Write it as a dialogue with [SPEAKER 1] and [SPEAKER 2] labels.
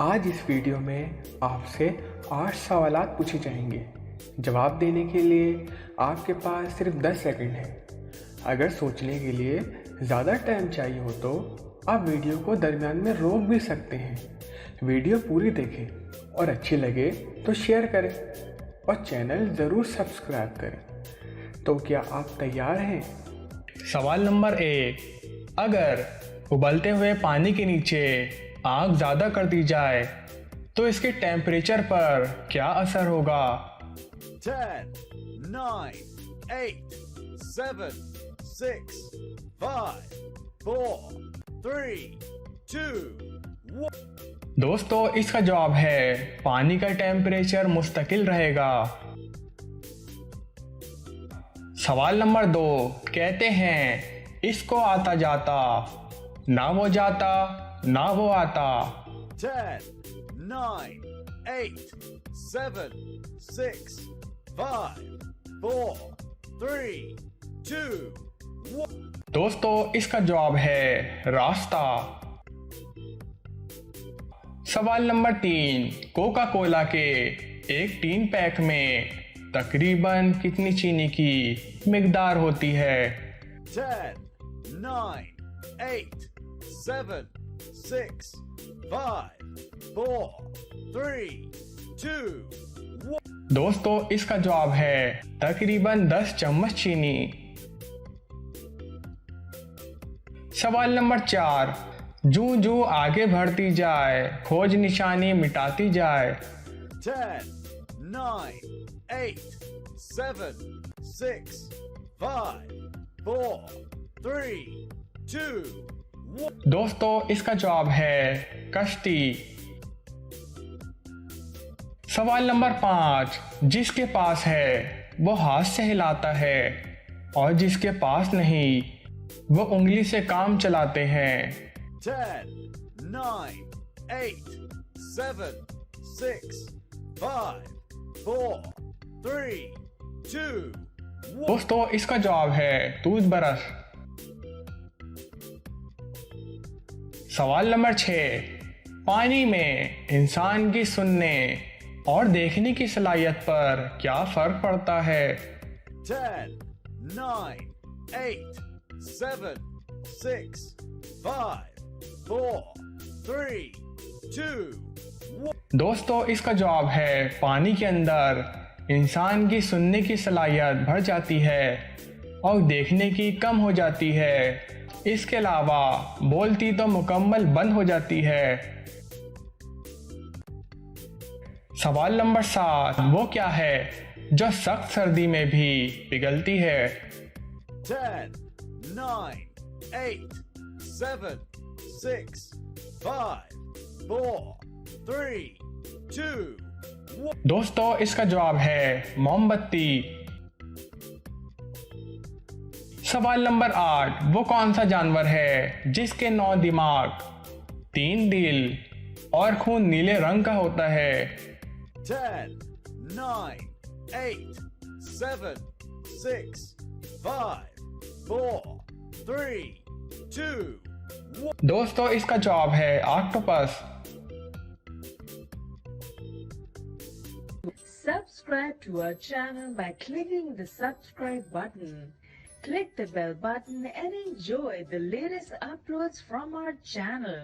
[SPEAKER 1] आज इस वीडियो में आपसे 8 सवालात पूछे जाएंगे। जवाब देने के लिए आपके पास सिर्फ 10 सेकंड है। अगर सोचने के लिए ज़्यादा टाइम चाहिए हो तो आप वीडियो को दरमियान में रोक भी सकते हैं। वीडियो पूरी देखें और अच्छी लगे तो शेयर करें और चैनल ज़रूर सब्सक्राइब करें। तो क्या आप तैयार हैं?
[SPEAKER 2] सवाल नंबर 1, अगर उबलते हुए पानी के नीचे आग ज़्यादा कर दी जाए तो इसके टेम्परेचर पर क्या असर होगा?
[SPEAKER 3] 10, 9, 8, 7, 6, 5, 4, 3, 2, 1।
[SPEAKER 2] दोस्तों, इसका जवाब है पानी का टेम्परेचर मुस्तकिल रहेगा। सवाल नंबर 2, कहते हैं इसको आता जाता, ना वो जाता ना वो आता।
[SPEAKER 3] 10, 9, 8, 7, 6, 5, 4, 3, 2, 1।
[SPEAKER 2] दोस्तों, इसका जवाब है रास्ता। सवाल नंबर 3, कोका कोला के एक टीन पैक में तकरीबन कितनी चीनी की मिकदार होती है?
[SPEAKER 3] 10, 9, 8, 7, 6, 5, 4, 3, 2, 1।
[SPEAKER 2] दोस्तों, इसका जवाब है तकरीबन 10 चम्मच चीनी। सवाल नंबर 4, जूं जूं आगे बढ़ती जाए खोज निशानी मिटाती जाए।
[SPEAKER 3] 10, 9, 8, 7, 6, 5, 4, 3, 2, 1।
[SPEAKER 2] दोस्तों, इसका जवाब है कश्ती। सवाल नंबर 5, जिसके पास है वो हाथ से हिलाता है और जिसके पास नहीं वो उंगली से काम चलाते हैं।
[SPEAKER 3] 10, 9, 8, 7, 6, 5, 4, 3, 2, 1।
[SPEAKER 2] दोस्तों, इसका जवाब है टूथब्रश। सवाल नंबर 6, पानी में इंसान की सुनने और देखने की सलाहियत पर क्या फर्क पड़ता है?
[SPEAKER 3] 10, 9, 8, 7, 6, 5, 4, 3, 2, 1।
[SPEAKER 2] दोस्तों, इसका जवाब है पानी के अंदर इंसान की सुनने की सलाहियत बढ़ जाती है और देखने की कम हो जाती है। इसके अलावा बोलती तो मुकम्मल बंद हो जाती है। सवाल नंबर 7, वो क्या है जो सख्त सर्दी में भी पिघलती है?
[SPEAKER 3] 10, 9, 8, 7, 6, 5, 4, 3, 2, 1।
[SPEAKER 2] दोस्तों, इसका जवाब है मोमबत्ती। सवाल नंबर 8, वो कौन सा जानवर है जिसके 9 दिमाग, 3 दिल और खून नीले रंग का होता है?
[SPEAKER 3] 10, 9, 8, 7, 6, 5, 4, 3, 2, 1।
[SPEAKER 2] दोस्तों, इसका जवाब है octopus.
[SPEAKER 4] Subscribe to our channel by clicking the subscribe button. Click the bell button and enjoy the latest uploads from our channel.